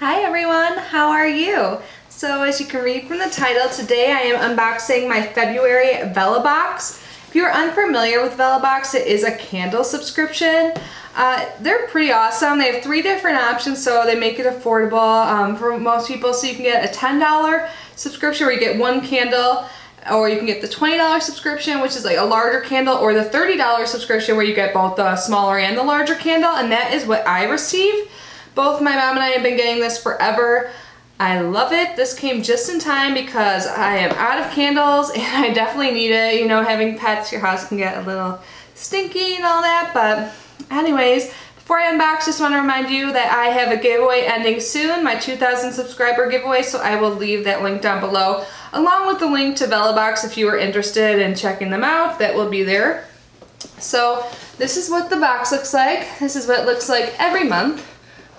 Hi everyone, how are you? So as you can read from the title, today I am unboxing my February Vellabox. If you're unfamiliar with Vellabox, it is a candle subscription. They're pretty awesome. They have 3 different options, so they make it affordable for most people. So you can get a $10 subscription where you get 1 candle, or you can get the $20 subscription, which is like a larger candle, or the $30 subscription where you get both the smaller and the larger candle, and that is what I received. Both my mom and I have been getting this forever. I love it. This came just in time because I am out of candles and I definitely need it. You know, having pets, your house can get a little stinky and all that, but anyways, before I unbox, just want to remind you that I have a giveaway ending soon, my 2,000 subscriber giveaway, so I will leave that link down below, along with the link to Vellabox if you are interested in checking them out. That will be there. So this is what the box looks like. This is what it looks like every month.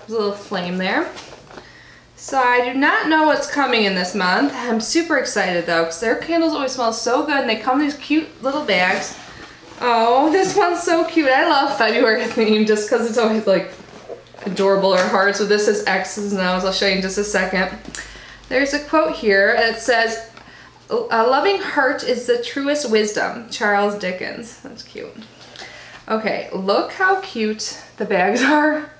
There's a little flame there. So I do not know what's coming in this month. I'm super excited though, because their candles always smell so good, and they come in these cute little bags. Oh, this one's so cute. I love February theme just because it's always like adorable or hearts. So this is X's and O's. I'll show you in just a second. There's a quote here, and it says, "A loving heart is the truest wisdom." Charles Dickens. That's cute. Okay, look how cute the bags are.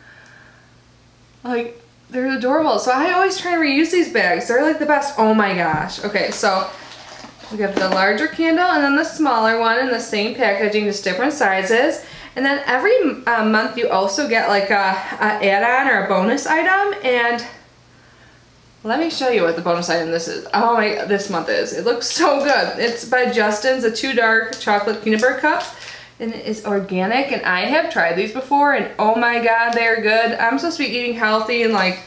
Like, they're adorable. So I always try to reuse these bags. They're like the best. Oh my gosh. Okay, so we have the larger candle and then the smaller one in the same packaging, just different sizes. And then every month you also get like a add-on or a bonus item. And let me show you what the bonus item this is. Oh my, this month is. It looks so good. It's by Justin's, the 2 dark chocolate peanut butter cups. And it is organic, and I have tried these before, and oh my god, they're good. I'm supposed to be eating healthy and like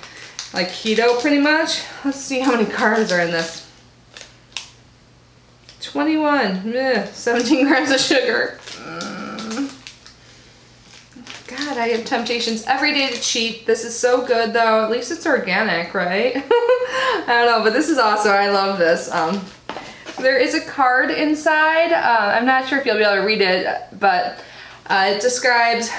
keto pretty much. Let's see how many carbs are in this. 21, 17 grams of sugar. God, I have temptations every day to cheat. This is so good though. At least it's organic, right? I don't know, but this is awesome. I love this. There is a card inside. I'm not sure if you'll be able to read it, but it describes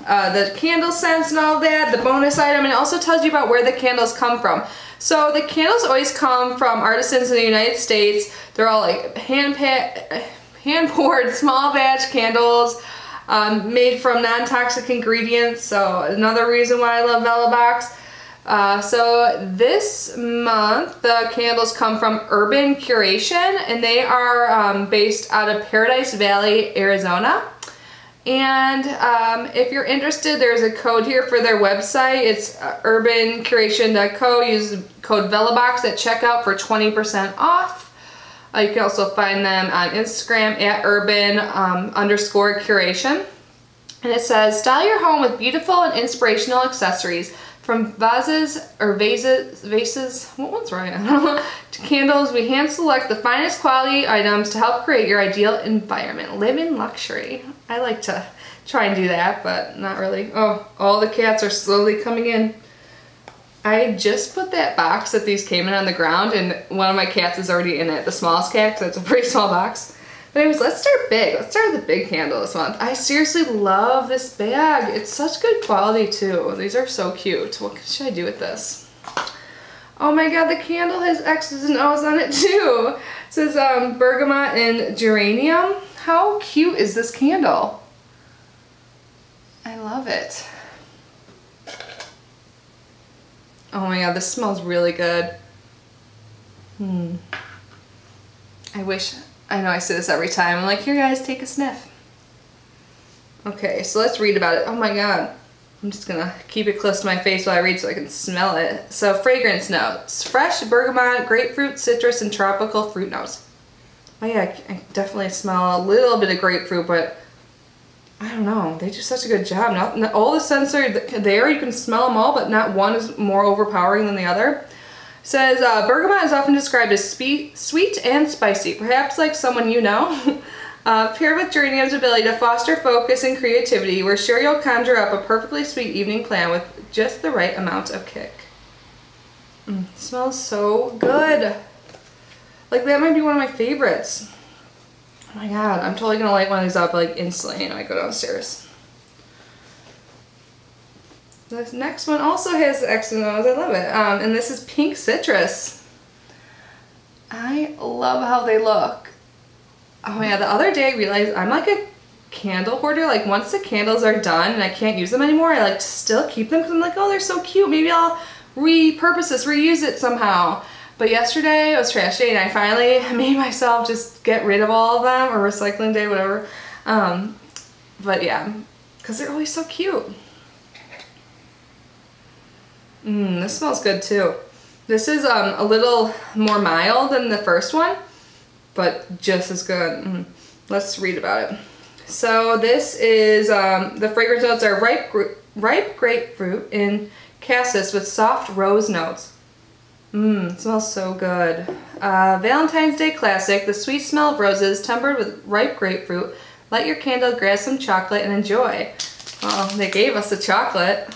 the candle scents and all that, the bonus item, and it also tells you about where the candles come from. So the candles always come from artisans in the United States. They're all like hand-poured small batch candles made from non-toxic ingredients. So another reason why I love Vellabox. So this month the candles come from Urban Curation, and they are based out of Paradise Valley, Arizona. And if you're interested, there's a code here for their website. It's urbancuration.co. Use code Vellabox at checkout for 20% off. You can also find them on Instagram at urban_curation. And it says, style your home with beautiful and inspirational accessories. From vases, what one's right? I don't know, to candles, we hand select the finest quality items to help create your ideal environment. Live in luxury. I like to try and do that, but not really. Oh, all the cats are slowly coming in. I just put that box that these came in on the ground, and one of my cats is already in it. The smallest cat, because it's a pretty small box. But anyways, let's start big. Let's start with the big candle this month. I seriously love this bag. It's such good quality too. These are so cute. What should I do with this? Oh my god, the candle has X's and O's on it too. It says Bergamot and Geranium. How cute is this candle? I love it. Oh my god, this smells really good. I know I say this every time. I'm like, here guys, take a sniff. Okay, so let's read about it. Oh my god. I'm just gonna keep it close to my face while I read so I can smell it. So, fragrance notes. Fresh bergamot, grapefruit, citrus, and tropical fruit notes. Oh yeah, I definitely smell a little bit of grapefruit, but I don't know. They do such a good job. Not all the scents are there. You can smell them all, but not one is more overpowering than the other. It says, bergamot is often described as sweet and spicy, perhaps like someone you know. Paired with geranium's ability to foster focus and creativity, we're sure you'll conjure up a perfectly sweet evening plan with just the right amount of kick. Smells so good. Like, that might be one of my favorites. Oh my god, I'm totally gonna light one of these up like instantly when I go downstairs. This next one also has X's and O's. I love it. And this is pink citrus. I love how they look. Oh yeah, the other day I realized I'm like a candle hoarder. Like once the candles are done and I can't use them anymore, I like to still keep them because I'm like, oh, they're so cute. Maybe I'll repurpose this, reuse it somehow. But yesterday was trash day and I finally made myself just get rid of all of them, or recycling day, whatever. But yeah, because they're always so cute. This smells good too. This is a little more mild than the first one, but just as good. Let's read about it. So this is, the fragrance notes are ripe grapefruit and cassis with soft rose notes. It smells so good. Valentine's Day classic, the sweet smell of roses tempered with ripe grapefruit. Light your candle, grab some chocolate, and enjoy. Oh, they gave us the chocolate.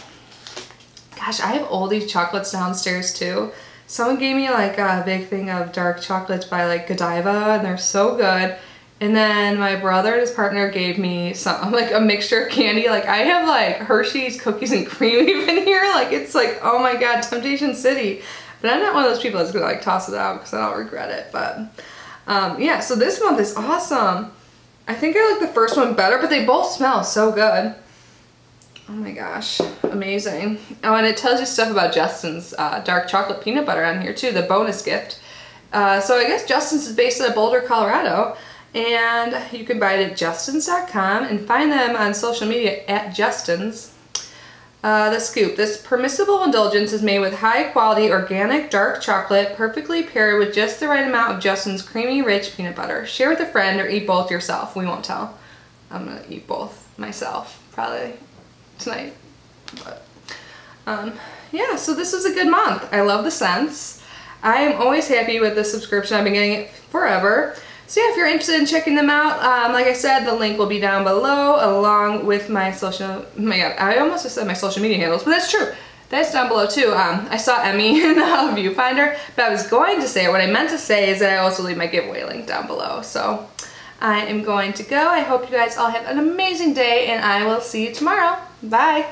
Gosh, I have all these chocolates downstairs too. Someone gave me like a big thing of dark chocolates by like Godiva, and they're so good. And then my brother and his partner gave me some, like a mixture of candy. Like I have like Hershey's cookies and cream even here. Like it's like, oh my God, Temptation City. But I'm not one of those people that's gonna like toss it out because I don't regret it. But yeah, so this month is awesome. I think I like the first one better, but they both smell so good. Oh my gosh, amazing. Oh, and it tells you stuff about Justin's dark chocolate peanut butter on here too, the bonus gift. So I guess Justin's is based out of Boulder, Colorado, and you can buy it at justins.com and find them on social media at Justins. The scoop, this permissible indulgence is made with high quality organic dark chocolate, perfectly paired with just the right amount of Justin's creamy rich peanut butter. Share with a friend or eat both yourself. We won't tell. I'm gonna eat both myself, probably tonight. But yeah, so this was a good month. I love the scents. I am always happy with this subscription. I've been getting it forever. So yeah, if you're interested in checking them out, like I said, the link will be down below along with my social, oh my God, I almost just said my social media handles, but that's true. That's down below too. I saw Emmy in the viewfinder, but I was going to say, what I meant to say is that I also leave my giveaway link down below. So I am going to go. I hope you guys all have an amazing day, and I will see you tomorrow. Bye.